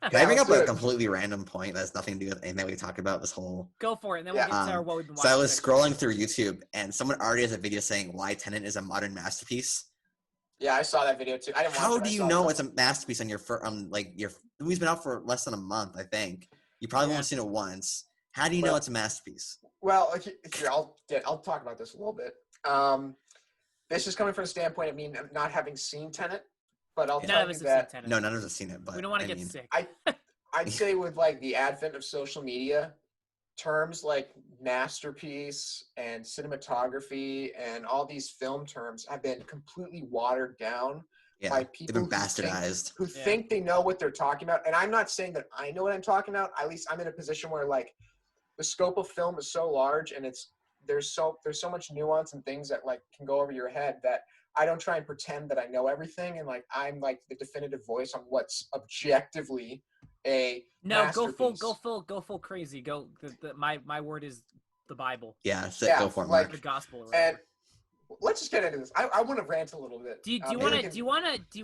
Can I bring up a do it. completely random point that has nothing to do with anything we talk about this whole? Go for it, and then we'll get to our what we've been watching. So I was section. scrolling through YouTube, and someone already has a video saying why Tenet is a modern masterpiece. Yeah, I saw that video too. I didn't watch it. How do you know it's a masterpiece on your your movie's been out for less than a month, I think. You probably only seen it once. How do you know it's a masterpiece? Well, here, I'll talk about this a little bit. This is coming from a standpoint of me not having seen Tenet, but I'll tell you that no, none of us have seen it. But we don't want to get sick. I'd say with like the advent of social media, terms like masterpiece and cinematography and all these film terms have been completely watered down by people they've been bastardized who think they know what they're talking about. And I'm not saying that I know what I'm talking about. At least I'm in a position where like the scope of film is so large and there's so much nuance and things that like can go over your head that I don't try and pretend that I know everything and like I'm like the definitive voice on what's objectively a masterpiece. Go full crazy. My word is the Bible. Yeah, go for it, like the gospel. And let's just get into this. I want to rant a little bit. Do you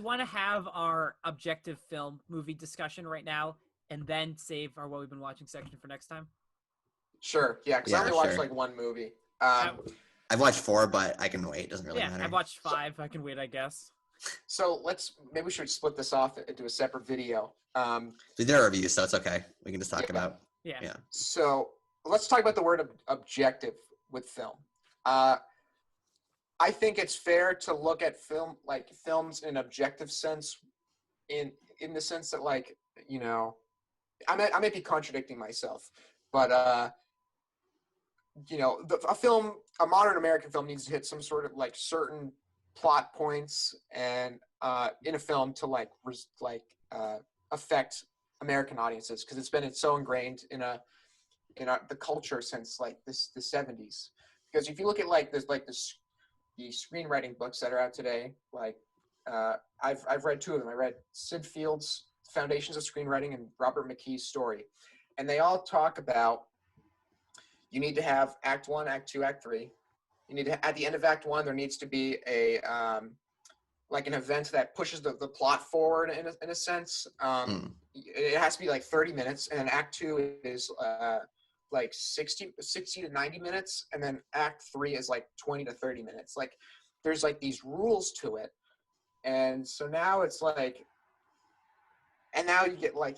want to have our objective film movie discussion right now and then save our what we've been watching section for next time? Sure. Yeah, because I only watched like one movie. I've watched 4, but I can wait. It doesn't really matter. I've watched 5. I can wait, I guess. So maybe we should split this off into a separate video. We did a review, so it's okay. We can just talk about. Yeah. So let's talk about the word objective with film. I think it's fair to look at films in an objective sense, in the sense that like I may be contradicting myself, but a modern American film needs to hit some sort of like certain plot points and in a film to affect American audiences because it's so ingrained in the culture since like the 70s. Because if you look at like there's like the screenwriting books that are out today, like I've read 2 of them. I read Sid Field's Foundations of Screenwriting and Robert McKee's Story, and they all talk about you need to have Act 1, Act 2, Act 3. You need to, at the end of Act 1, there needs to be like an event that pushes the plot forward in a sense. It has to be like 30 minutes, and then Act 2 is like 60 to 90 minutes, and then Act 3 is like 20 to 30 minutes. Like there's like these rules to it, and so now it's like, and now you get like,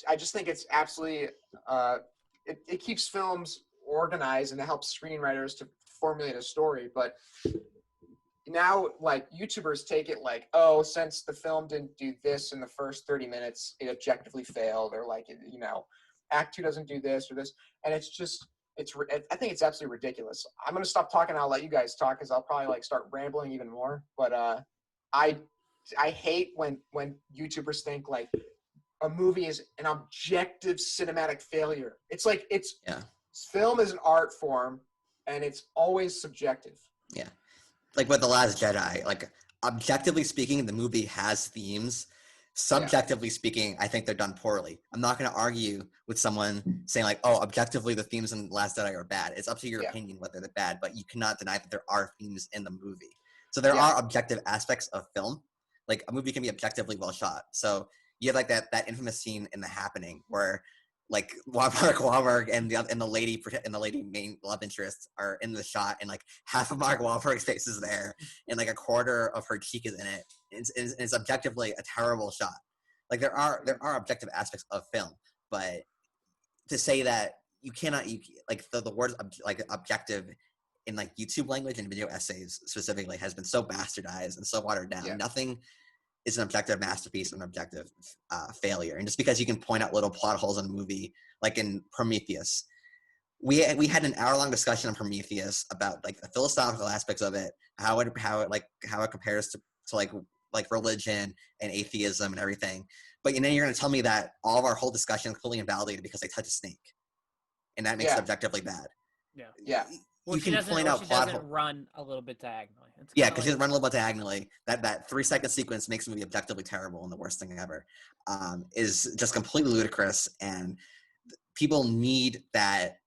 I just think it's absolutely, it keeps films organized and it helps screenwriters to formulate a story. But now like YouTubers take it like, oh, since the film didn't do this in the first 30 minutes, it objectively failed, or like, Act 2 doesn't do this or this. And it's just, I think it's absolutely ridiculous. I'm going to stop talking. I'll let you guys talk because I'll probably like start rambling even more. But I hate when YouTubers think like a movie is an objective cinematic failure. It's like, film is an art form and it's always subjective. Yeah. Like with The Last Jedi, like objectively speaking, the movie has themes. Subjectively speaking, I think they're done poorly. I'm not going to argue with someone saying like, oh, objectively the themes in The Last Jedi are bad. It's up to your opinion whether they're bad, but you cannot deny that there are themes in the movie. So there are objective aspects of film. Like a movie can be objectively well shot. So you have like that infamous scene in The Happening where like Mark Wahlberg and the lady main love interest are in the shot, and like half of Mark Wahlberg's face is there, and like a quarter of her cheek is in it. It's objectively a terrible shot. Like there are objective aspects of film, but to say that you like the word like objective in like YouTube language and video essays specifically has been so bastardized and so watered down. Nothing is an objective masterpiece, an objective failure. And just because you can point out little plot holes in a movie, like in Prometheus, we had an hour-long discussion on Prometheus about like the philosophical aspects of it, how it compares to like religion and atheism and everything. But then you're going to tell me that all of our whole discussion is completely invalidated because they touch a snake, and that makes it objectively bad. Yeah. Well, you can point out plot holes. Run a little bit diagonally. Yeah, because she doesn't run a little bit diagonally. That 3-second sequence makes the movie objectively terrible and the worst thing ever. Is just completely ludicrous, and people need that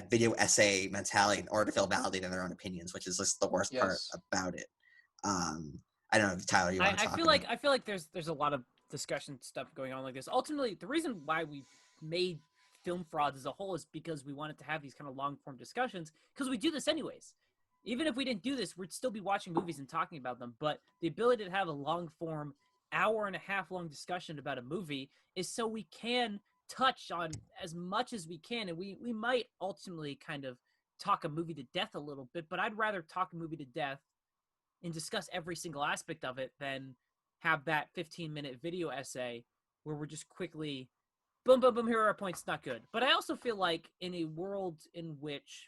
video essay mentality in order to feel validated in their own opinions, which is just the worst part about it. I don't know, Tyler, you want to talk I feel like there's a lot of discussion stuff going on like this. Ultimately, the reason why we made film frauds as a whole is because we wanted to have these kind of long form discussions, because we do this anyways. Even if we didn't do this, we'd still be watching movies and talking about them. But the ability to have a long form, hour and a half long discussion about a movie is so we can touch on as much as we can. And we might ultimately kind of talk a movie to death a little bit, but I'd rather talk a movie to death and discuss every single aspect of it than have that 15-minute video essay where we're just quickly boom, boom, boom, here are our points, not good. But I also feel like in a world in which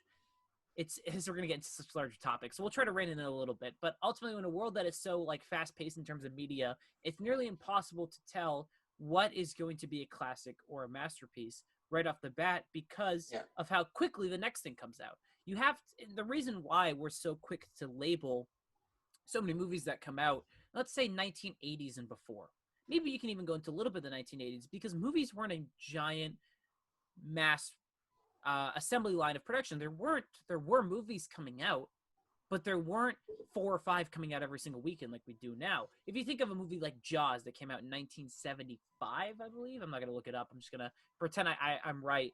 we're going to get into such larger topics, so we'll try to rein in it a little bit, but ultimately in a world that is so like fast-paced in terms of media, it's nearly impossible to tell what is going to be a classic or a masterpiece right off the bat because of how quickly the next thing comes out. The reason why we're so quick to label so many movies that come out, let's say 1980s and before. Maybe you can even go into a little bit of the 1980s because movies weren't a giant mass assembly line of production. There were movies coming out, but there weren't 4 or 5 coming out every single weekend like we do now. If you think of a movie like Jaws that came out in 1975, I believe. I'm not going to look it up. I'm just going to pretend I'm right.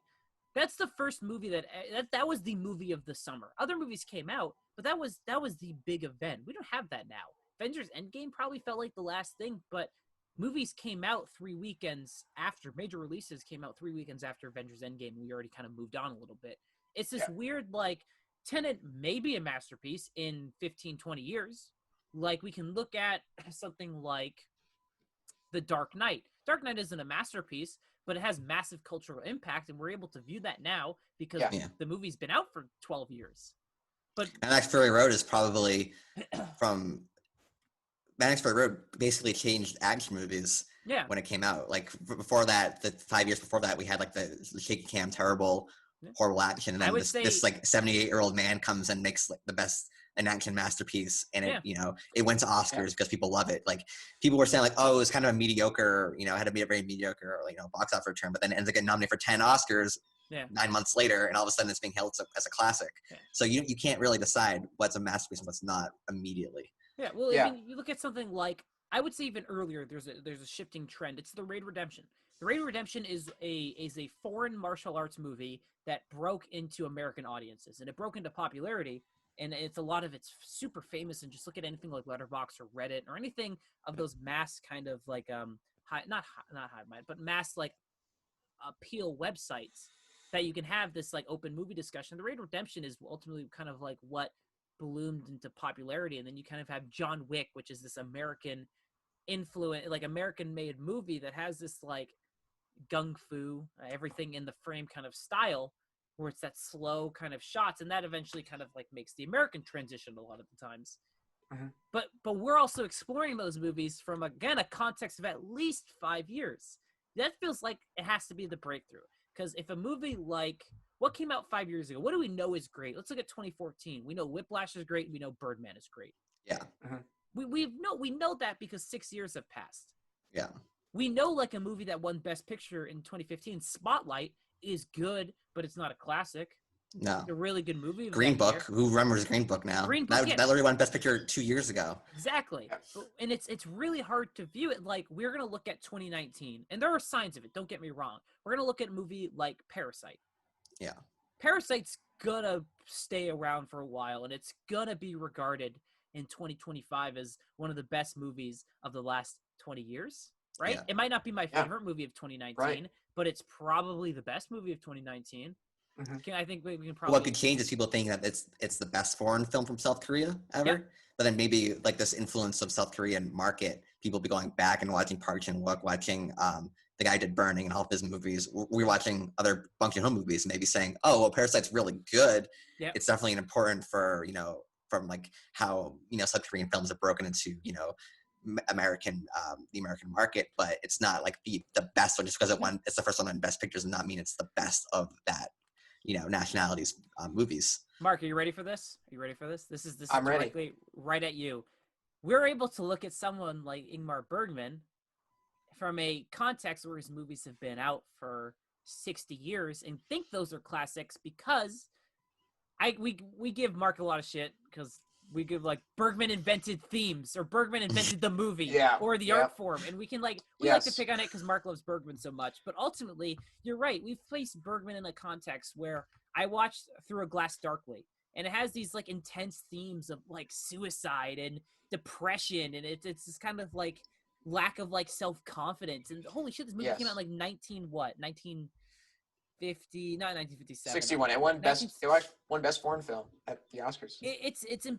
That's the first movie that was the movie of the summer. Other movies came out, but that was the big event. We don't have that now. Avengers Endgame probably felt like the last thing, but movies came out 3 weekends after. Major releases came out 3 weekends after Avengers Endgame. We already kind of moved on a little bit. It's this weird, like, Tenet may be a masterpiece in 15, 20 years. Like, we can look at something like The Dark Knight. Dark Knight isn't a masterpiece, but it has massive cultural impact, and we're able to view that now because the movie's been out for 12 years. But Max Fury Road is probably from Max Fury Road basically changed action movies when it came out. Like before that, the 5 years before that, we had like the shaky cam, terrible, horrible action, and then this like 78-year-old man comes and makes like the best an action masterpiece, and it went to Oscars because people love it. Like people were saying like, oh, it was kind of a mediocre, had to be a very mediocre, box office return, but then it ends up getting nominated for 10 Oscars 9 months later, and all of a sudden it's being held as a classic. So you can't really decide what's a masterpiece and what's not immediately. I mean, you look at something like, I would say even earlier, there's a shifting trend. It's The Raid Redemption. The Raid Redemption is a foreign martial arts movie that broke into American audiences, and it broke into popularity. And it's a lot of it's super famous, and just look at anything like Letterboxd or Reddit or anything of those mass kind of like not high mind, but mass like appeal websites that you can have this like open movie discussion. The Raid Redemption is ultimately kind of like what bloomed into popularity, and then you kind of have John Wick, which is this American influence, like American made movie that has this like gung fu, everything in the frame kind of style, where it's that slow kind of shots, and that eventually kind of like makes the American transition a lot of the times. But we're also exploring those movies from, again, a context of at least 5 years. That feels like it has to be the breakthrough, because if a movie like what came out 5 years ago, what do we know is great? Let's look at 2014. We know Whiplash is great. We know Birdman is great. We know that because 6 years have passed. We know like a movie that won Best Picture in 2015, Spotlight, is good, but it's not a classic. No. It's a really good movie. Green Book. Who remembers Green Book now? Green Book, that literally won Best Picture 2 years ago. Exactly. And it's really hard to view it. Like, we're going to look at 2019, and there are signs of it. Don't get me wrong. We're going to look at a movie like Parasite. Parasite's going to stay around for a while, and it's going to be regarded in 2025 as one of the best movies of the last 20 years. Right? It might not be my favorite movie of 2019, but it's probably the best movie of 2019. I think we can probably. What could change is people thinking that it's the best foreign film from South Korea ever. But then maybe like this influence of South Korean market, people be going back and watching Park Chan-wook, watching the guy who did Burning and all of his movies. We're watching other Bong Joon-ho movies, and maybe saying, oh, well, Parasite's really good. It's definitely important for from like how South Korean films have broken into American the American market, but it's not like the best one just because it's the first one on Best Pictures, and not mean it's the best of that nationalities movies. Mark, are you ready for this? Are you ready for this? This is I'm directly ready. Right at you. We're able to look at someone like Ingmar Bergman from a context where his movies have been out for 60 years and think those are classics because we give Mark a lot of shit because we could like Bergman invented themes or Bergman invented the movie Yeah, or the yeah. art form, and we like to Yes. pick on it because Mark loves Bergman so much. But ultimately, you're right. We've placed Bergman in a context where I watched Through a Glass Darkly, and it has these like intense themes of like suicide and depression, and it's this kind of like lack of like self-confidence. And holy shit, this movie came out in like 1950, not 1957. 61. It won best foreign film at the Oscars.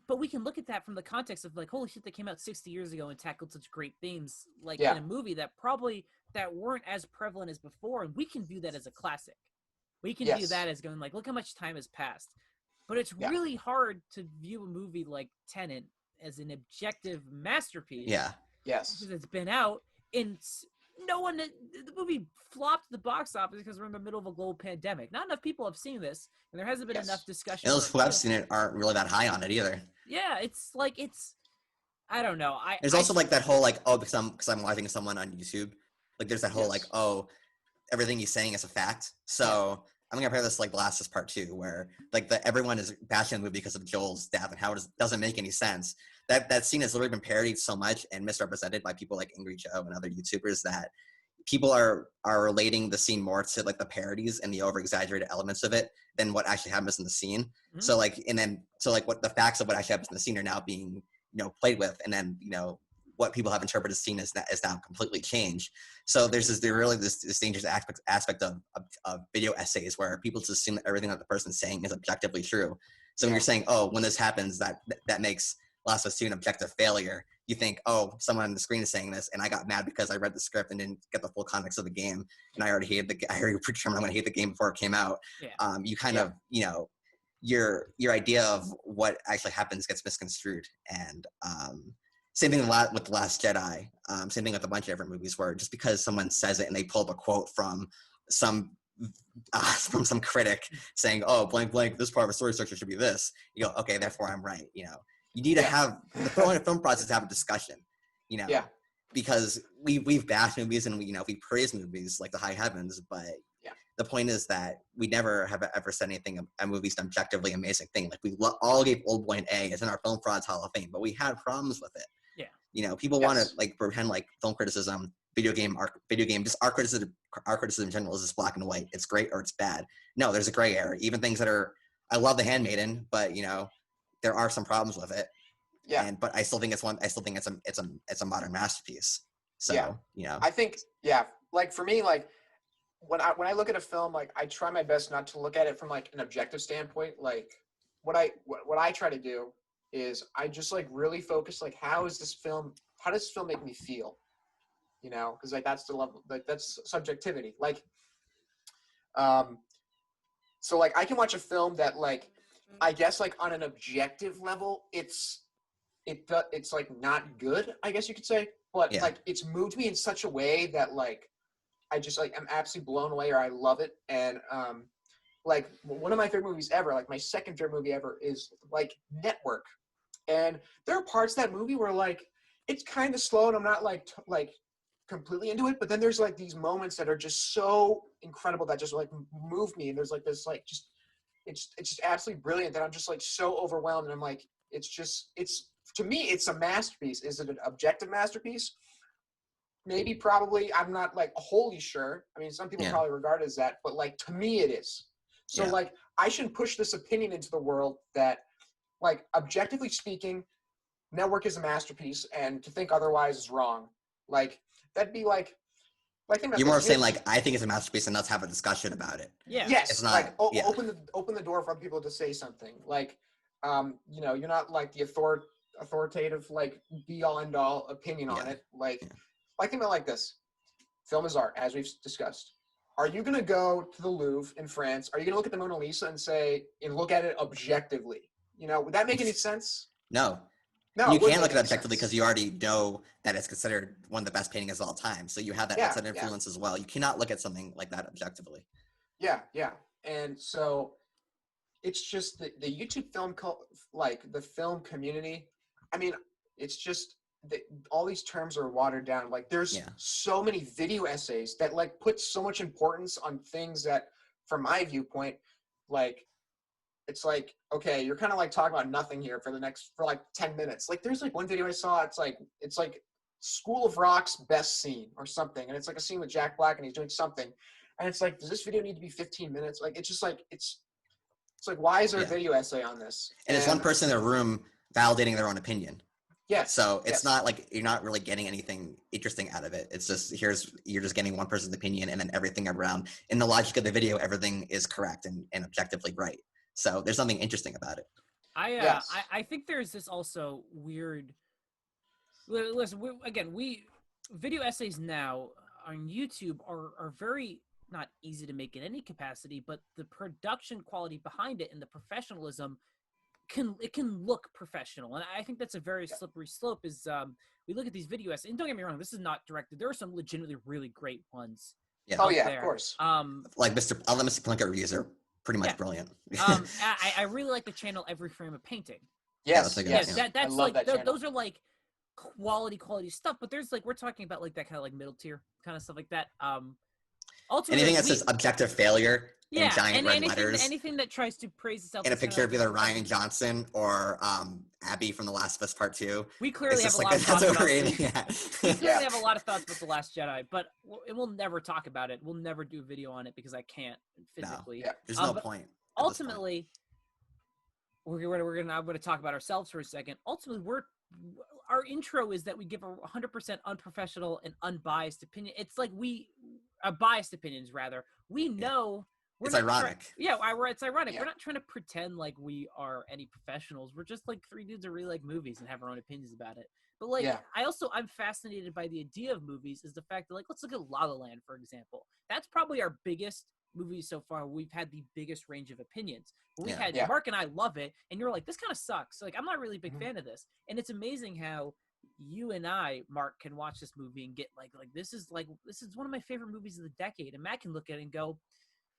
But we can look at that from the context of like, holy shit, that came out 60 years ago and tackled such great themes, like Yeah. in a movie that weren't as prevalent as before, and we can view that as a classic. We can view that as going like, look how much time has passed. But it's really hard to view a movie like Tenet as an objective masterpiece. Yeah. Yes. Because it's been out, and the movie flopped the box office because we're in the middle of a global pandemic. Not enough people have seen this, and there hasn't been enough discussion. And those who have seen it aren't really that high on it either. Yeah, I don't know. There's also like that whole like, oh, because I'm watching someone on YouTube. Like there's that whole like, oh, everything he's saying is a fact. So I'm gonna compare this to, like, The Last of Us Part 2, where like everyone is bashing the movie because of Joel's death and how it doesn't make any sense. That scene has literally been parodied so much and misrepresented by people like Angry Joe and other YouTubers that people are relating the scene more to like the parodies and the over exaggerated elements of it than what actually happens in the scene. Mm-hmm. So what the facts of what actually happens in the scene are now being played with, and then what people have interpreted as scene is now completely changed. So there's this dangerous aspect of video essays where people just assume that everything that the person's saying is objectively true. So when you're saying, oh, when this happens, that makes Last of Us 2 an objective failure, you think, oh, someone on the screen is saying this, and I got mad because I read the script and didn't get the full context of the game, and I already predetermined I'm going to hate the game before it came out. Yeah. You kind of, your idea of what actually happens gets misconstrued. And same thing with The Last Jedi. Same thing with a bunch of different movies where just because someone says it and they pull up a quote from some critic saying, oh, blank, this part of a story structure should be this, you go, okay, therefore I'm right. You need to have the film process to have a discussion, because we've bashed movies and we praise movies like the high heavens, but the point is that we never have ever said anything a movie's an objectively amazing thing. Like we all gave Old Boy an A. It's in our Film Frauds Hall of Fame, but we had problems with it. People want to like pretend like film criticism, video game, just art criticism in general is just black and white. It's great or it's bad. No, there's a gray area. Even things that are, I love The Handmaiden, but there are some problems with it. Yeah. But I still think it's a modern masterpiece. So I think like for me, like when I look at a film, like I try my best not to look at it from like an objective standpoint. Like what I try to do is I just like really focus like how does this film make me feel? Because like that's the level, like that's subjectivity. Like so like I can watch a film that like I guess like on an objective level it's like not good, I guess you could say, but like it's moved me in such a way that like I just like I'm absolutely blown away or I love it. And like one of my favorite movies ever, like my second favorite movie ever is like Network. And there are parts of that movie where like it's kind of slow and I'm not like completely into it, but then there's like these moments that are just so incredible that just like move me, and there's like this like just it's just absolutely brilliant that I'm just like so overwhelmed, and I'm like it's to me it's a masterpiece. Is it an objective masterpiece? Maybe, probably. I'm not like wholly sure. I mean, some people probably regard it as that, but like to me it is. So like I shouldn't push this opinion into the world that like objectively speaking Network is a masterpiece, and to think otherwise is wrong. Like that'd be like you're more saying like I think it's a masterpiece and let's have a discussion about it. Yes, it's not, like open the door for other people to say something. Like you're not like the authoritative like be all end all opinion on it. Like I think about it like this. Film is art, as we've discussed. Are you gonna go to the Louvre in France? Are you gonna look at the Mona Lisa and look at it objectively? Would that make any sense? No. You can't look at it objectively because you already know that it's considered one of the best paintings of all time. So you have that outside influence as well. You cannot look at something like that objectively. Yeah. And so it's just the YouTube film, like the film community. I mean, it's just all these terms are watered down. Like there's so many video essays that like put so much importance on things that, from my viewpoint, like it's like, okay, you're kind of like talking about nothing here for like 10 minutes. Like there's like one video I saw, it's like School of Rock's best scene or something, and it's like a scene with Jack Black and he's doing something, and it's like, does this video need to be 15 minutes? Like it's just like it's like, why is there a video essay on this? And it's one person in a room validating their own opinion. Yes. So it's not like you're not really getting anything interesting out of it. It's just you're just getting one person's opinion, and then everything around. In the logic of the video, everything is correct and objectively right. So there's something interesting about it. I think there's this also weird. Listen, we video essays now on YouTube are very not easy to make in any capacity, but the production quality behind it and the professionalism can look professional, and I think that's a very slippery slope. Is we look at these video essays, and don't get me wrong, this is not directed. There are some legitimately really great ones. Yeah. Oh yeah, there. of course. Like all the Mr. Plunkett reviews are pretty much brilliant. I really like the channel Every Frame of Painting. Yes, that's I love like that those are like quality stuff, but there's like we're talking about like that kind of like middle tier kind of stuff like that. Ultimately, anything that says objective failure in giant red letters, anything that tries to praise itself, and a picture of either Ryan Johnson or Abby from The Last of Us Part 2. We clearly have a lot of thoughts about we clearly have a lot of thoughts about The Last Jedi, but we'll never talk about it. We'll never do a video on it because I can't physically. No. There's no point. Ultimately, I'm going to talk about ourselves for a second. Ultimately, our intro is that we give a 100% unprofessional and unbiased opinion. It's like biased opinions rather. We know. It's ironic. It's ironic. Yeah. We're not trying to pretend like we are any professionals. We're just like three dudes who really like movies and have our own opinions about it. But like, I'm fascinated by the idea of movies is the fact that like, let's look at La La Land, for example. That's probably our biggest movie so far. We've had the biggest range of opinions. But we've had Mark and I love it, and you're like, this kind of sucks. Like, I'm not really a big fan of this. And it's amazing how you and I, Mark, can watch this movie and get like this is one of my favorite movies of the decade. And Matt can look at it and go,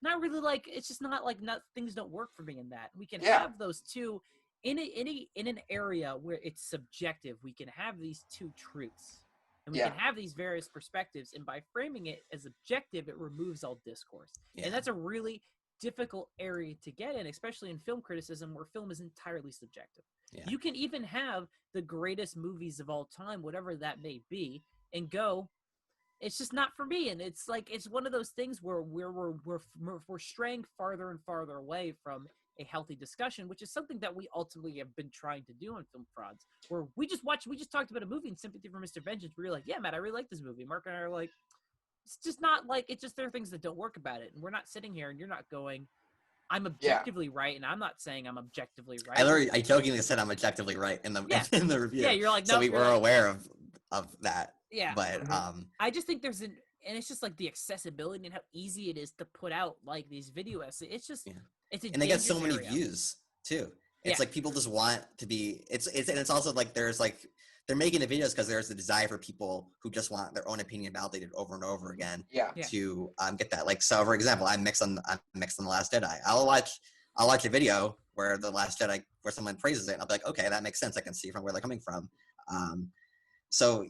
not really, like it's just not like things don't work for me in that. We can have those two in an area where it's subjective. We can have these two truths, and we can have these various perspectives. And by framing it as objective, it removes all discourse. And that's a really difficult area to get in, especially in film criticism, where film is entirely subjective. You can even have the greatest movies of all time, whatever that may be, and go, it's just not for me. And it's like, it's one of those things where we're straying farther and farther away from a healthy discussion, which is something that we ultimately have been trying to do on Film Frauds, where we just talked about a movie in Sympathy for Mr. Vengeance. We were like, yeah, Matt, I really like this movie. Mark and I are like, it's just not like, it's just, there are things that don't work about it. And we're not sitting here and you're not going, I'm objectively right, and I'm not saying I'm objectively right. I jokingly said I'm objectively right in the in the review. Yeah, you're like, no, so we were aware of that. Yeah, but I just think and it's just like the accessibility and how easy it is to put out like these video essays. It's just it's a and they get so many area. views too. It's like people just want to be. It's also like there's like they're making the videos because there's a desire for people who just want their own opinion validated over and over again. To get that. Like, so for example, I'm mixed on The Last Jedi. I'll watch a video where The Last Jedi where someone praises it, and I'll be like, okay, that makes sense. I can see from where they're coming from. So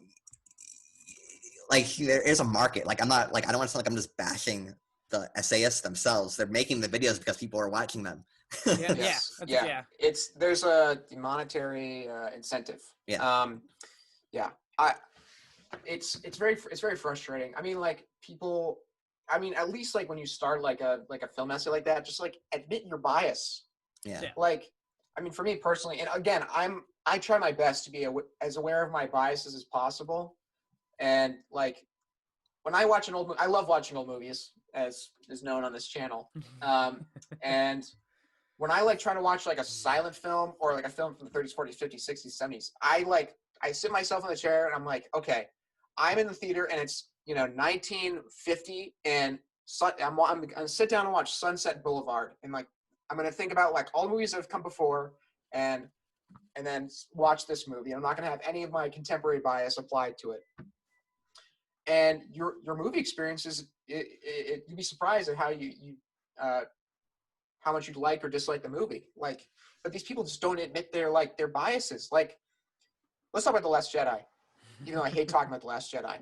like there is a market. Like I'm not like I don't want to sound like I'm just bashing the essayists themselves. They're making the videos because people are watching them. There's a monetary incentive. It's very frustrating. I mean, like people. I mean, at least like when you start like a film essay like that, just like admit your bias. Like, I mean, for me personally, and again, I try my best to be as aware of my biases as possible. And like when I watch an old movie, I love watching old movies, as is known on this channel. And when I like trying to watch like a silent film or like a film from the 30s, 40s, 50s, 60s, 70s, I sit myself in the chair and I'm like, okay, I'm in the theater and it's 1950 and I'm gonna sit down and watch Sunset Boulevard, and like I'm gonna think about like all the movies that have come before and then watch this movie. I'm not gonna have any of my contemporary bias applied to it. And your movie experiences, you'd be surprised at how how much you like or dislike the movie. Like, but these people just don't admit their biases. Like, let's talk about The Last Jedi. Even though I hate talking about The Last Jedi.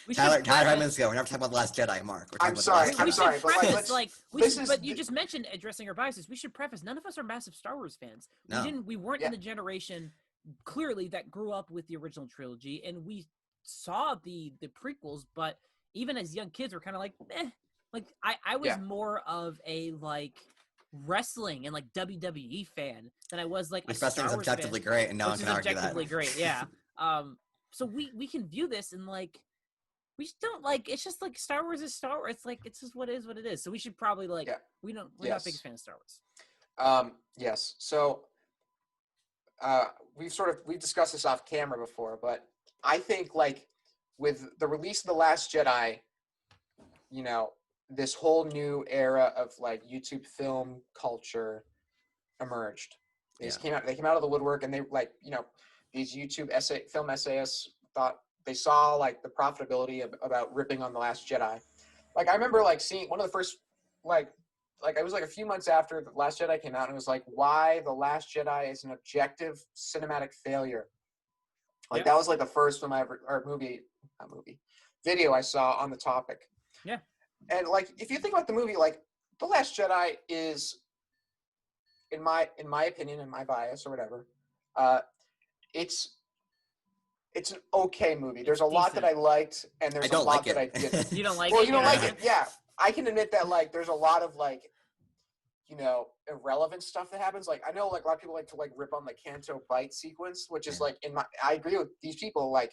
We Tyler should preface- minutes ago. We're never talking about The Last Jedi, Mark. We're talking I'm about sorry, The I'm Last Jedi. sorry, but, like, preface, let's- like we this should, is but you the- just mentioned addressing our biases. We should preface none of us are massive Star Wars fans. No. We weren't Yeah. in the generation clearly that grew up with the original trilogy, and we saw the prequels, but even as young kids we're kind of like eh. Like I was Yeah. more of a like wrestling and like WWE fan than I was like Which a wrestling Star is Wars objectively fan, great, and no one which is can argue objectively that. great, yeah. So we can view this and like we just don't like it's just like Star Wars is Star Wars. It's like it's just what it is. So we should probably like Yeah. we're not Yes. biggest fan of Star Wars. Yes. So we've discussed this off camera before, but I think like with the release of The Last Jedi, you know, this whole new era of like YouTube film culture emerged. They came out of the woodwork, and they like, you know, these YouTube film essayists thought they saw like the profitability about ripping on The Last Jedi. Like I remember like seeing one of the first like it was like a few months after The Last Jedi came out, and it was like why The Last Jedi is an objective cinematic failure. Like that was like the first film video I saw on the topic. Yeah. And like if you think about the movie, like The Last Jedi is, in my opinion, and my bias or whatever, it's an okay movie. There's a lot that I liked, and there's a lot that I didn't. You don't like Well, it? you don't like it, yeah. I can admit that like there's a lot of like, you know, irrelevant stuff that happens. Like I know like a lot of people like to like rip on the Canto bite sequence, which is like I agree with these people. Like,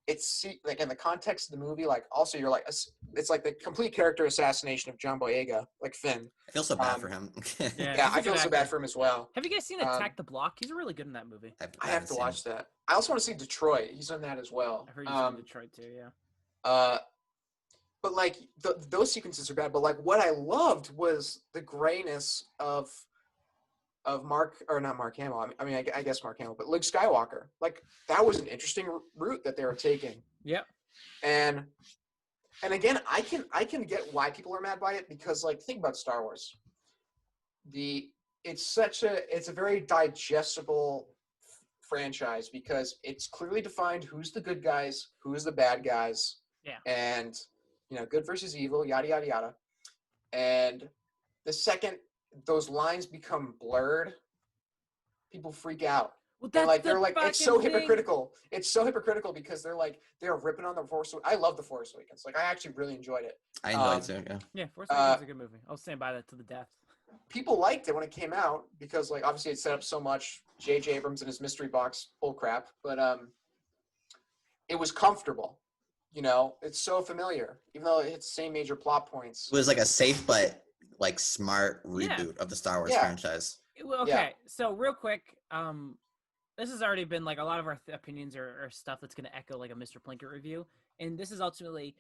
it's like in the context of the movie. Like also you're like it's like the complete character assassination of John Boyega, like Finn. I feel so bad for him. Yeah, I feel so bad for him as well. Have you guys seen Attack the Block? He's really good in that movie. I have to watch that. I also want to see Detroit. He's in that as well. I heard he's in Detroit too. Yeah. But like those sequences are bad. But like what I loved was the grayness of not Mark Hamill. I mean, I guess Mark Hamill, but Luke Skywalker. Like that was an interesting route that they were taking. Yeah. And again, I can get why people are mad by it, because like think about Star Wars. It's a very digestible franchise because it's clearly defined who's the good guys, who's the bad guys. Yeah. And you know, good versus evil, yada yada yada. And the second those lines become blurred, people freak out. Well, and like they're the like it's so fucking thing. hypocritical. It's so hypocritical because they're ripping on the Force. I love the Force Awakens. Like I actually really enjoyed it. I enjoyed it too. Yeah. Yeah, Force Awakens is a good movie. I'll stand by that to the death. People liked it when it came out because like obviously it set up so much J.J. Abrams and his mystery box bullcrap, but it was comfortable. You know, it's so familiar, even though it hits the same major plot points. It was like a safe but like smart reboot of the Star Wars franchise. Well, okay, so real quick, this has already been like a lot of our opinions are stuff that's going to echo like a Mr. Plinkett review, and this is ultimately,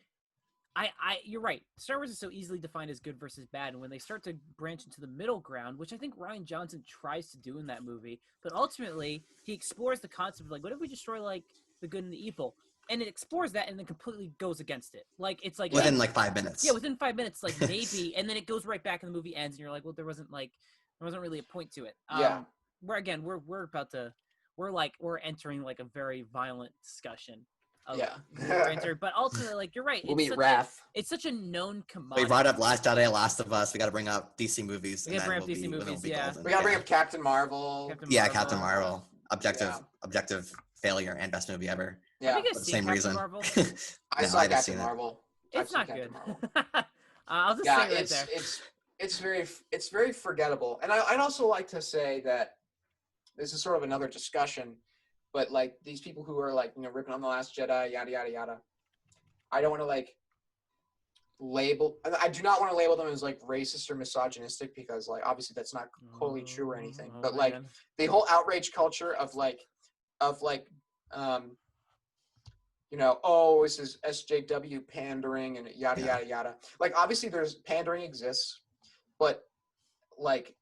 you're right. Star Wars is so easily defined as good versus bad, and when they start to branch into the middle ground, which I think Rian Johnson tries to do in that movie, but ultimately he explores the concept of like, what if we destroy like the good and the evil? And it explores that and then completely goes against it. Like it's like within like 5 minutes. Yeah, within 5 minutes, like maybe, and then it goes right back and the movie ends, and you're like, well, there wasn't really a point to it. We're entering like a very violent discussion. But ultimately, like you're right. We'll meet Wrath. It's such a known commodity. We brought up Last Jedi, Last of Us. We got to bring up DC movies. We got to bring up DC movies. Yeah. We got to bring up Captain Marvel. Captain Marvel. Objective failure and best movie ever. Yeah. Have you guys seen same Captain reason. Marvel? I saw Captain Marvel. It's not good. I'll just say right there. It's very forgettable. And I'd also like to say that this is sort of another discussion, but like these people who are like, you know, ripping on The Last Jedi, yada yada yada. I don't want to like I do not want to label them as like racist or misogynistic, because like obviously that's not wholly true or anything. But like the whole outrage culture of you know, oh, this is SJW pandering and yada yada yada. Like obviously there's pandering exists, but like,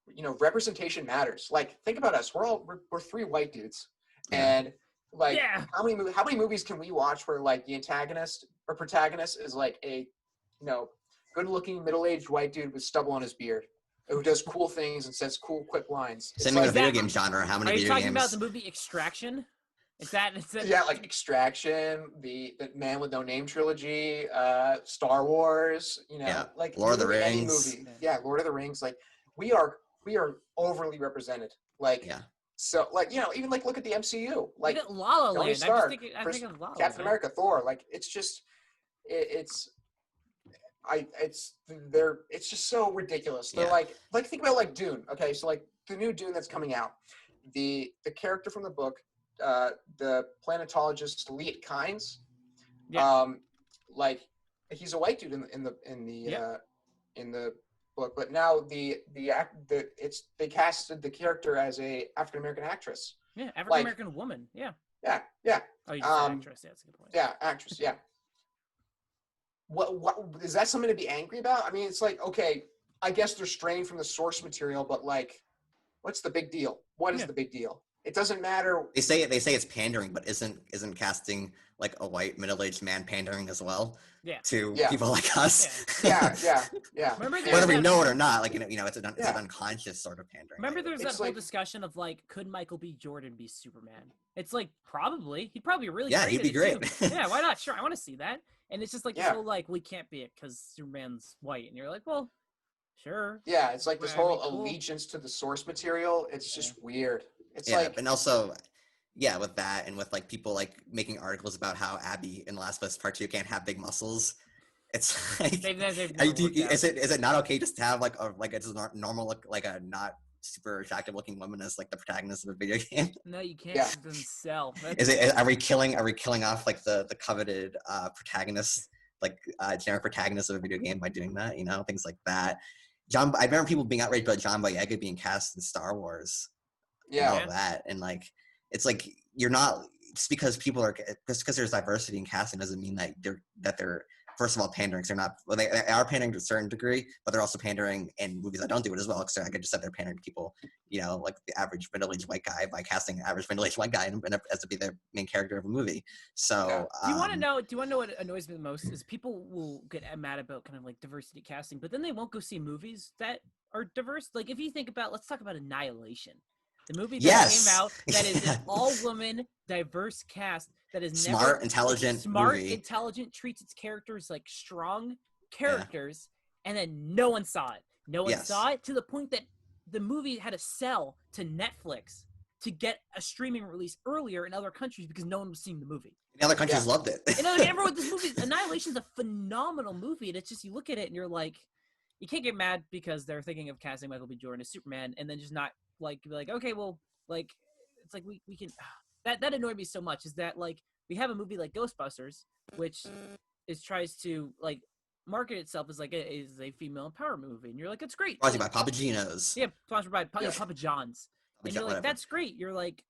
you know, representation matters. Like think about us. We're three white dudes, and like how many movies can we watch where like the antagonist or protagonist is like a, you know, good-looking middle-aged white dude with stubble on his beard who does cool things and says cool quick lines. Same with the video game genre. How many video games? Are you talking about the movie Extraction? It's that. It's that. Yeah, like Extraction, the Man with No Name trilogy, Star Wars. You know, Yeah. like Lord of the literally any Rings. movie. Yeah, Lord of the Rings. Like we are overly represented. Like Yeah. so, like even like look at the MCU. Like Even La La Tony Land. I just Stark, think. I Chris, think of La La Captain Land. America, Thor. Like it's just it's it's just so ridiculous. They're Yeah. like think about like Dune. Okay, so like the new Dune that's coming out, the character from the book, the planetologist Liet Kynes, Yeah. like he's a white dude in the book, but now they casted the character as a African American actress. Yeah, African American woman. Yeah. Yeah. Oh, you just said actress. Yeah, that's a good point. Yeah, actress. Yeah. What is that something to be angry about? I mean, it's like, okay, I guess they're straying from the source material, but like, what's the big deal? What is the big deal? It doesn't matter. They say it's pandering, but isn't casting like a white middle-aged man pandering as well Yeah. to Yeah. people like us? Yeah. Remember Whether we that- know it or not, like it's an Yeah. unconscious sort of pandering. Remember, there's that It's whole like- discussion of like, could Michael B. Jordan be Superman? It's like probably he'd probably be really Yeah, great. he'd at be it, great. too. Yeah, why not? Sure, I want to see that. And it's just like this Yeah. whole like, we can't be it because Superman's white, and you're like, well, sure. Yeah, it's like this I mean, whole cool. allegiance to the source material. It's just weird. It's Yeah, like and also, yeah, with that and with like people like making articles about how Abby in Last of Us Part 2 can't have big muscles. It's like, They've never is it not okay just to have like it's not normal look, like a not super attractive looking woman as like the protagonist of a video game? No, you can't. Yeah. It doesn't sell. Are we killing off like the coveted protagonist, like generic protagonist of a video game by doing that? Things like that. I remember people being outraged about John Boyega being cast in Star Wars. And all yeah. of that, and like it's like you're not just because there's diversity in casting doesn't mean that they're first of all pandering. They're not. Well, they are pandering to a certain degree, but they're also pandering in movies that don't do it as well. Because like I just said, they're pandering to people, like the average middle-aged white guy by casting an average middle-aged white guy as to be the main character of a movie. So Do you want to know? Do you want to know what annoys me the most? Is people will get mad about kind of like diversity casting, but then they won't go see movies that are diverse. Like if you think about, let's talk about Annihilation, the movie that came out that is an all-woman, diverse cast that is smart, intelligent, movie. intelligent, treats its characters like strong characters, and then no one saw it. No one saw it to the point that the movie had to sell to Netflix to get a streaming release earlier in other countries because no one was seeing the movie. And other countries loved it. And everyone, this movie, Annihilation is a phenomenal movie, and it's just you look at it and you're like, you can't get mad because they're thinking of casting Michael B. Jordan as Superman, and then just not like be like, okay, well, like it's like we can. That annoyed me so much is that like we have a movie like Ghostbusters, which tries to like market itself as like is a female empowerment movie, and you're like, it's great. Sponsored by Papa Gino's. Yeah, sponsored by Papa John's. And you're like, whatever. that's great. You're like,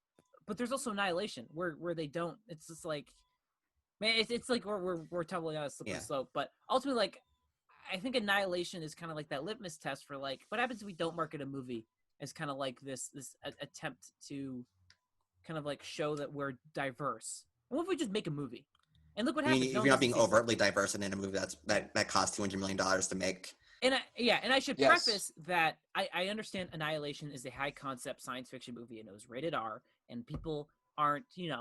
but there's also Annihilation where they don't. It's just like, man, it's like we're tumbling on a slippery slope. But ultimately, like, I think Annihilation is kind of like that litmus test for like, what happens if we don't market a movie as kind of like this attempt to kind of like show that we're diverse. And what if we just make a movie? And look what happens. If you're not being overtly diverse in a movie that costs $200 million to make. And I should preface that I understand Annihilation is a high concept science fiction movie and it was rated R, and people aren't. You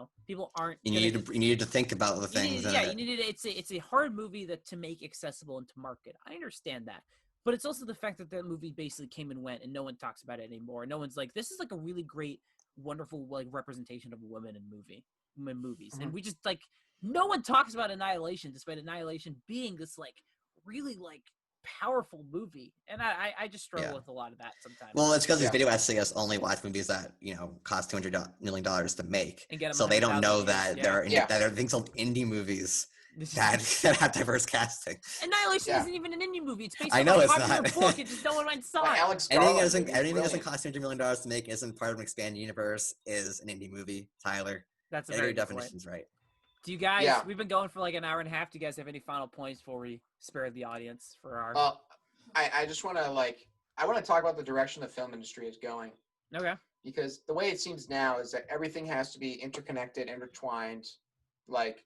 needed to think about the things. It's a hard movie to make accessible and to market. I understand that, but it's also the fact that movie basically came and went, and no one talks about it anymore. No one's like, this is like a really great, wonderful like representation of women in movies, and we just like no one talks about Annihilation, despite Annihilation being this like really like powerful movie, and I just struggle with a lot of that sometimes. Well, it's because these video essayists only watch movies that cost $200 million to make, so they don't know that there are things called indie movies that have diverse casting. Annihilation isn't even an indie movie; it's based on a popular book. It just no one might saw it. Anything that doesn't cost $200 million to make isn't part of an expanded universe is an indie movie. Tyler, that's a very good definition's right. Do you guys? We've been going for like an hour and a half. Do you guys have any final points before we spare the audience for our? I just want to talk about the direction the film industry is going. Okay. Because the way it seems now is that everything has to be interconnected, intertwined. Like,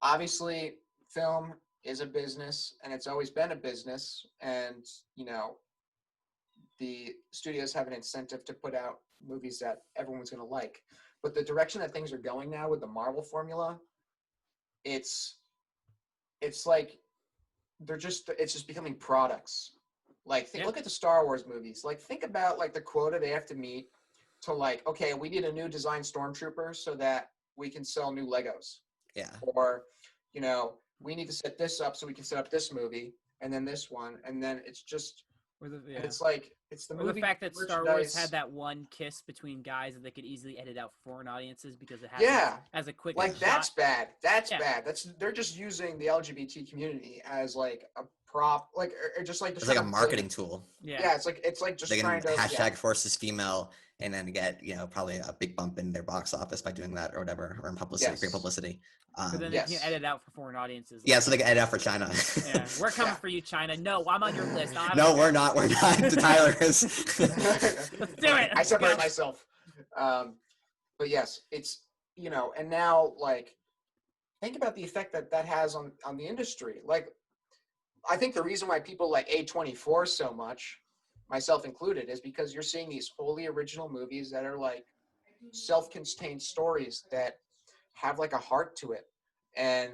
obviously, film is a business, and it's always been a business, and the studios have an incentive to put out movies that everyone's going to like. But the direction that things are going now with the Marvel formula, it's like it's just becoming products. Like look at the Star Wars movies. Like think about like the quota they have to meet to like, okay, we need a new design stormtrooper so that we can sell new Legos. Yeah. Or, you know, we need to set this up so we can set up this movie and then this one, and then it's just it's like it's the or movie. The fact that Star Wars had that one kiss between guys that they could easily edit out for foreign audiences because it happens as a quick like shot. That's bad. That's bad. They're just using the LGBT community as like a prop, like or just like it's like a marketing tool. Yeah, it's like just they trying to hashtag forces female and then get probably a big bump in their box office by doing that or whatever, or in publicity, great publicity. But then they can edit out for foreign audiences. Yeah, so they can edit out for China. Yeah, we're coming for you, China. No, I'm on your list. No, we're not. We're not. Tyler is. Let's do it. I separate myself. But yes, it's and now like think about the effect that has on the industry. Like, I think the reason why people like A24 so much, myself included, is because you're seeing these wholly original movies that are like self-contained stories that have like a heart to it. And,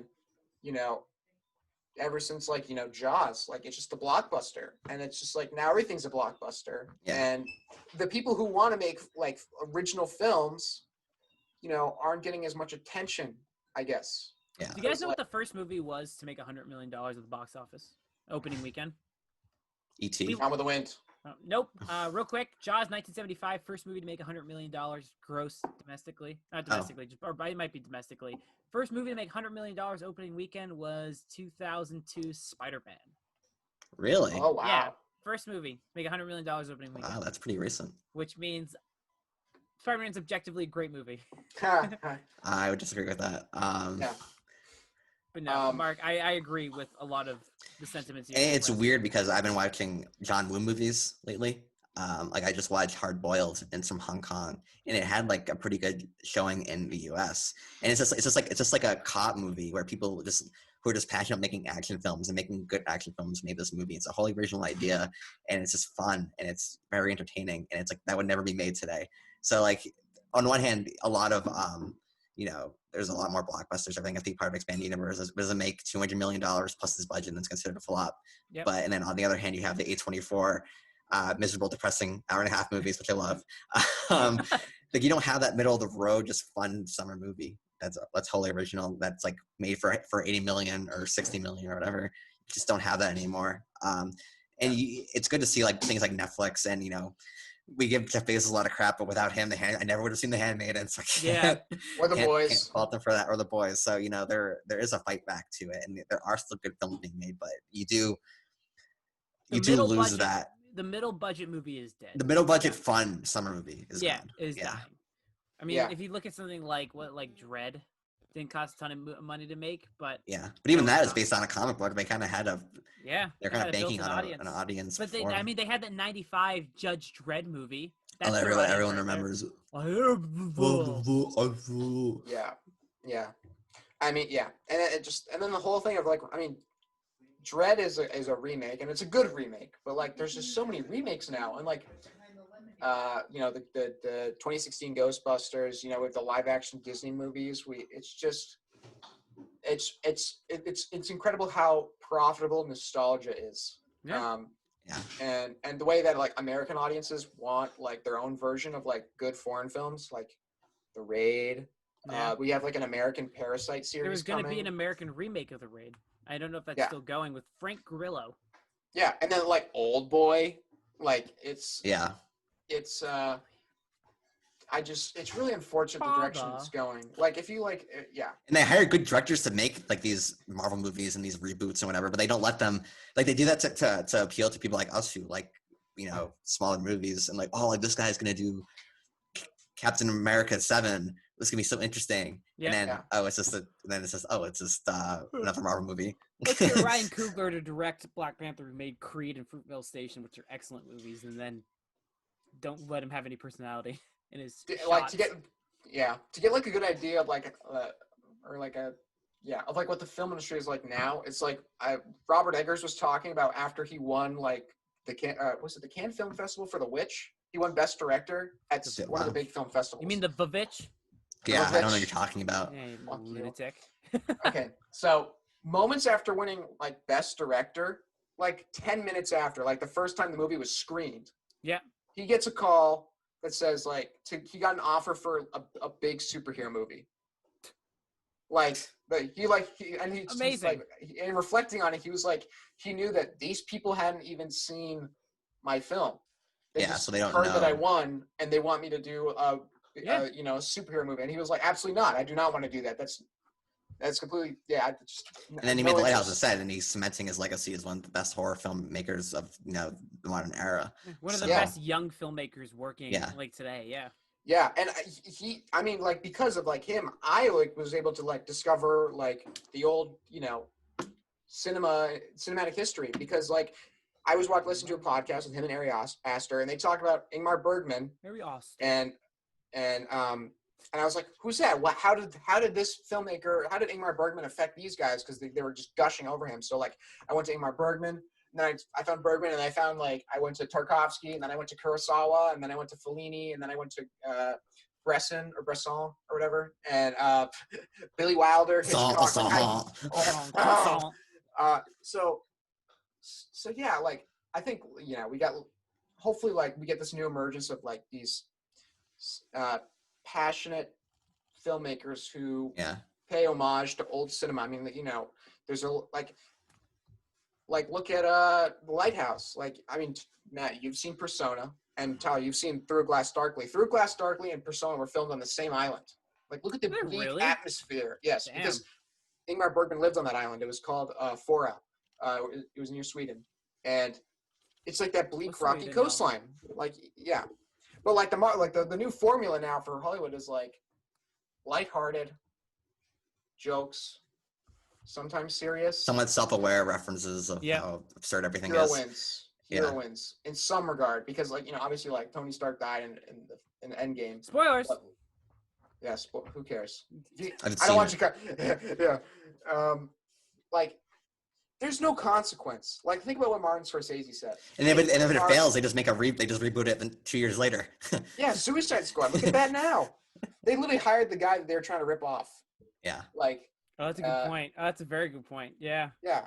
ever since like, Jaws, like it's just a blockbuster, and it's just like now everything's a blockbuster. And the people who want to make like original films, aren't getting as much attention, I guess. Yeah. Do you guys know what the first movie was to make $100 million at the box office opening weekend? E.T. Gone with the Wind. Nope. Real quick, Jaws, 1975, first movie to make $100 million gross domestically. Not domestically, or it might be domestically. First movie to make $100 million opening weekend was 2002 Spider-Man. Really? Oh, wow. Yeah, first movie to make $100 million opening weekend. Wow, that's pretty recent. Which means Spider-Man's objectively a great movie. I would disagree with that. Yeah. But no, Mark, I agree with a lot of the sentiments. It's weird because I've been watching John Woo movies lately. Like I just watched Hard Boiled and from Hong Kong, and it had like a pretty good showing in the U.S. And it's just like a cop movie where people who are just passionate about making action films and making good action films made this movie. It's a wholly original idea, and it's just fun and it's very entertaining, and it's like that would never be made today. So like on one hand, a lot of there's a lot more blockbusters. I think part of Expanded Universe doesn't make $200 million plus this budget, and it's considered a flop. Yep. But and then on the other hand, you have the A24 miserable, depressing hour-and-a-half movies, which I love. Like you don't have that middle of the road, just fun summer movie that's wholly original. That's like made for 80 million or 60 million or whatever. You just don't have that anymore. It's good to see like things like Netflix and we give Jeff Bezos a lot of crap, but without him, I never would have seen The Handmaiden. So or The Boys. Can't fault them for that, or The Boys. So there is a fight back to it, and there are still good films being made, but you do lose that. The middle budget movie is dead. The middle budget fun summer movie is gone. Is dying. I mean, if you look at something like Dread, didn't cost a ton of money to make, but even that is based on a comic book. They kind of had they're kind of banking on an audience. But they had that '95 Judge Dredd movie. That's everyone remembers. Yeah. I mean, and then the whole thing of like, I mean, Dredd is a remake, and it's a good remake, but like, there's just so many remakes now, and like, the 2016 Ghostbusters, with the live action Disney movies, it's incredible how profitable nostalgia is. And the way that like American audiences want like their own version of like good foreign films, like The Raid. We have like an American Parasite series. There was going to be an American remake of The Raid. I don't know if that's still going, with Frank Grillo. Yeah, and then like Old Boy, like it's really unfortunate the direction it's going. Like if you like, And they hire good directors to make like these Marvel movies and these reboots and whatever, but they don't let them, like they do that to appeal to people like us who like, smaller movies and like, oh, like this guy's going to do Captain America 7. This is gonna be so interesting. And then it's just another Marvel movie. Let's get Ryan Coogler to direct Black Panther, who made Creed and Fruitvale Station, which are excellent movies, and then don't let him have any personality in his shots. to get like a good idea of like of like what the film industry is like now. It's like Robert Eggers was talking about after he won like the Cannes Film Festival for The Witch. He won Best Director at Is it? one of the Wow. big film festivals. You mean the Vavitch? Yeah, I don't know what Rich. you're talking about. Yeah, you Fuck you. lunatic. Okay, so moments after winning like Best Director, like 10 minutes after, like the first time the movie was screened, Yeah. he gets a call that says he got an offer for a big superhero movie. He's Amazing. like, and reflecting on it, he was like, he knew that these people hadn't even seen my film. They Yeah, just so they don't heard that I know. won, and they want me to do a Yeah. a superhero movie. And he was like, absolutely not. I do not want to do that. That's completely And then he made The Lighthouse, as said, and he's cementing his legacy as one of the best horror filmmakers of the modern era. One of the So- best young filmmakers working Yeah. like today. Yeah. Yeah, and I mean, like, because of like him, I like was able to like discover like the old, cinematic history, because like I was listening to a podcast with him and Ari Aster, and they talked about Ingmar Bergman, Very awesome. and I was like, who's that? How did this filmmaker? How did Ingmar Bergman affect these guys? Because they were just gushing over him. So like, I went to Ingmar Bergman. And then I found Bergman, and I went to Tarkovsky, and then I went to Kurosawa, and then I went to Fellini, and then I went to Bresson or whatever, and Billy Wilder, Hitchcock. So yeah, like I think we got, hopefully like we get this new emergence of like these passionate filmmakers who pay homage to old cinema. I mean, there's look at The Lighthouse. Like, I mean, Matt, you've seen Persona, and Tyler, you've seen Through Glass Darkly. Through Glass Darkly and Persona were filmed on the same island. Like, look at the bleak atmosphere. Yes, Damn. because Ingmar Bergman lived on that island. It was called Fora. It was near Sweden, and it's like that bleak, rocky coastline. Like, yeah, but like the new formula now for Hollywood is like lighthearted jokes. Sometimes serious. Somewhat self-aware references of how absurd everything is. Hero wins in some regard, because like obviously like Tony Stark died in the Endgame. Spoilers. But, yeah, who cares? I don't want you to. Yeah, like there's no consequence. Like think about what Martin Scorsese said. And if it fails, they just reboot it 2 years later. Yeah, Suicide Squad. Look at that now. They literally hired the guy that they were trying to rip off. Yeah. Like. Oh, that's a good point. Oh, that's a very good point. Yeah. Yeah.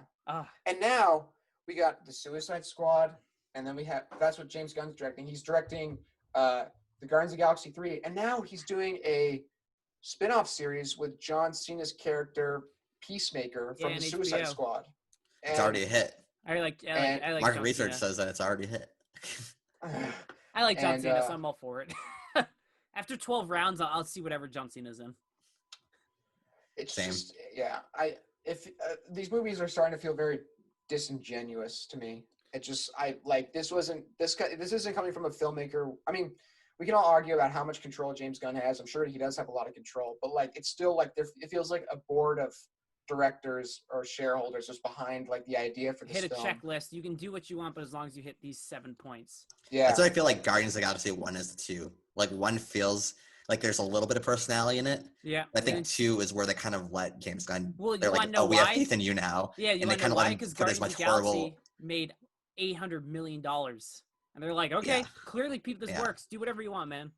And now we got the Suicide Squad, and then that's what James Gunn's directing. He's directing the Guardians of the Galaxy 3, and now he's doing a spin-off series with John Cena's character Peacemaker from the Suicide Squad. And it's already a hit. I like market John research Cena. says that it's already a hit. I like John Cena, so I'm all for it. After 12 rounds, I'll see whatever John Cena's in. It's just, yeah. These movies are starting to feel very disingenuous to me. This isn't coming from a filmmaker. I mean, we can all argue about how much control James Gunn has. I'm sure he does have a lot of control, but like it's still like it feels like a board of directors or shareholders just behind like the idea for this film. Hit a checklist. You can do what you want, but as long as you hit these 7 points. Yeah, that's what I feel like. Guardians of the Galaxy 1 is the 2. Like 1 feels like there's a little bit of personality in it. Yeah. I think 2 is where they kind of let James Gunn. Well, they're like, oh, we have faith in you now. Yeah, you want to know why? Because Guardians of the Galaxy made $800 million, and they're like, okay, clearly this works. Do whatever you want, man.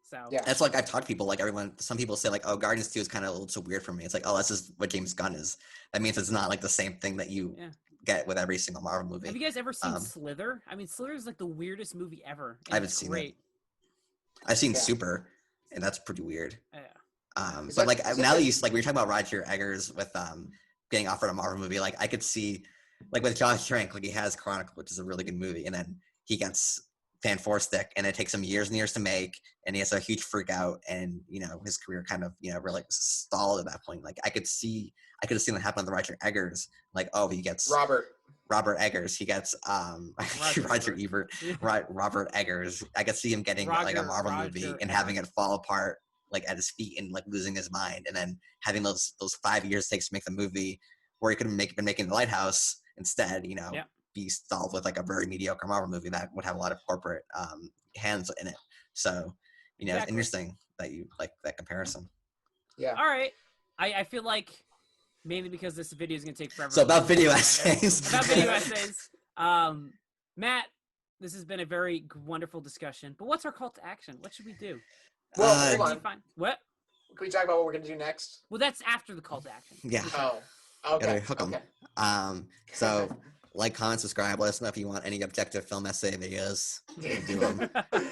So yeah, that's like I've talked to people. Like some people say like, oh, Guardians 2 is kind of a little too weird for me. It's like, oh, this is what James Gunn is. That means it's not like the same thing that you get with every single Marvel movie. Have you guys ever seen Slither? I mean, Slither is like the weirdest movie ever. I haven't seen it. I've seen Super, and that's pretty weird. Yeah. But like now that you like, we were talking about Roger Eggers with getting offered a Marvel movie. Like I could see, like with Josh Trank, like he has Chronicle, which is a really good movie, and then he gets Fan 4 Stick, and it takes him years and years to make, and he has a huge freak out, and his career kind of really stalled at that point. Like I could have seen that happen with Roger Eggers. Like, oh, he gets Robert Eggers. He gets Roger Ebert. Robert Eggers. I could see him getting like a Marvel movie and having it fall apart like at his feet and like losing his mind, and then having those 5 years takes to make the movie, where he could have been making The Lighthouse instead. Be stalled with like a very mediocre Marvel movie that would have a lot of corporate hands in it. So, it's interesting that you like that comparison. Yeah. All right. I feel like mainly because this video is going to take forever. So about video essays. About video essays. Matt, This has been a very wonderful discussion. But what's our call to action? What should we do? Well, Uh, hold Where can on. you find what? Can we talk about what we're gonna do next? Well, that's after the call to action. Yeah. Oh, okay. Gotta hook 'em. Okay. So like, comment, subscribe. Let us know if you want any objective film essay videos. We'll do them.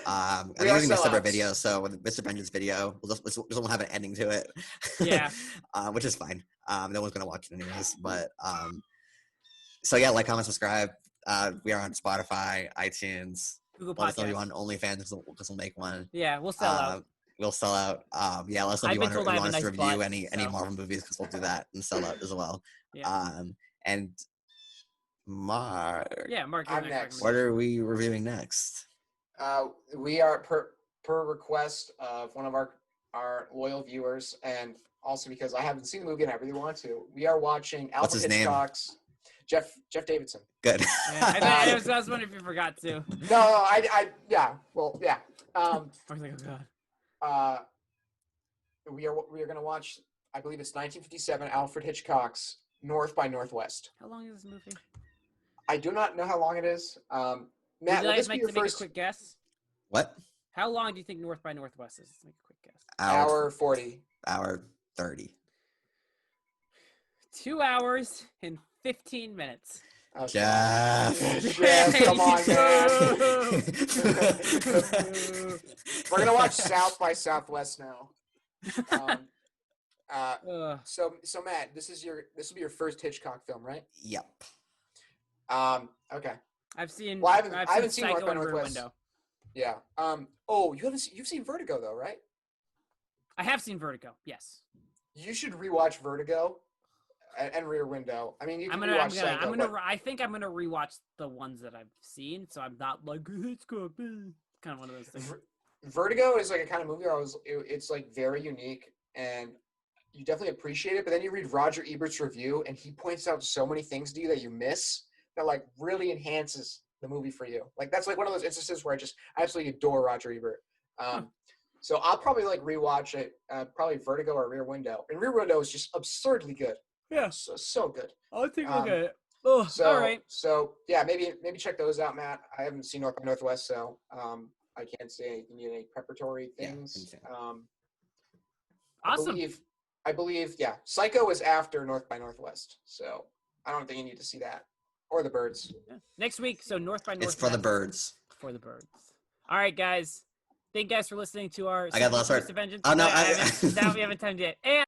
I think We are it's gonna be a separate sellouts. video. So with Mr. Benjamin's video, we'll won't have an ending to it. Yeah. Which is fine. No one's gonna watch it anyways. But so yeah, like, comment, subscribe. We are on Spotify, iTunes. Google Let us know if you Podcasts. want OnlyFans, because we'll make one. Yeah, we'll sell out. We'll sell out. Yeah, let us know if I've you been want, told I have a us to nice review butt, any so. Marvel movies, because we'll do that and sell out as well. Yeah. And Mark, Yeah, Mark. I'm your next. what are we reviewing next? We are per request of one of our loyal viewers, and also because I haven't seen the movie and I really want to. We are watching What's Alfred his name? Hitchcock's Jeff Davidson. Good. Yeah, I was wondering if you forgot to. No, yeah. Well, yeah. I was like, oh god. We are gonna watch. I believe it's 1957 Alfred Hitchcock's North by Northwest. How long is this movie? I do not know how long it is. Matt, Would you will guys this be make your to make a first quick guess? What? How long do you think North by Northwest is? Let's make a quick guess. hour 40? Hour 30. 2 hours and 15 minutes. Okay. Jeff. Jeff, come on, man. Boo. We're gonna watch South by Southwest now. Ugh. So Matt, this will be your first Hitchcock film, right? Yep. Okay. I've seen. Well, I haven't seen North Psycho by and Rear Northwest. Window. Yeah. You've seen Vertigo though, right? I have seen Vertigo. Yes. You should rewatch Vertigo and Rear Window. I mean, you can rewatch Psycho. I think I'm gonna rewatch the ones that I've seen, so I'm not like it's kind of one of those things. Vertigo is like a kind of movie where it's like very unique and you definitely appreciate it. But then you read Roger Ebert's review and he points out so many things to you that you miss that like really enhances the movie for you. Like that's like one of those instances where I absolutely adore Roger Ebert. So I'll probably like rewatch it, probably Vertigo or Rear Window. And Rear Window is just absurdly good. Yeah. So good. I'll take a look at it. Oh, all right. So yeah, maybe check those out, Matt. I haven't seen North by Northwest, so I can't say any preparatory things. Yeah, Awesome. I believe, yeah. Psycho is after North by Northwest, so I don't think you need to see that or The Birds. Yeah. Next week, so North by Northwest. It's for the birds. For the birds. All right, guys. Thank you guys for listening to our. I got the last word. Vengeance. Oh, no, now we haven't timed yet. And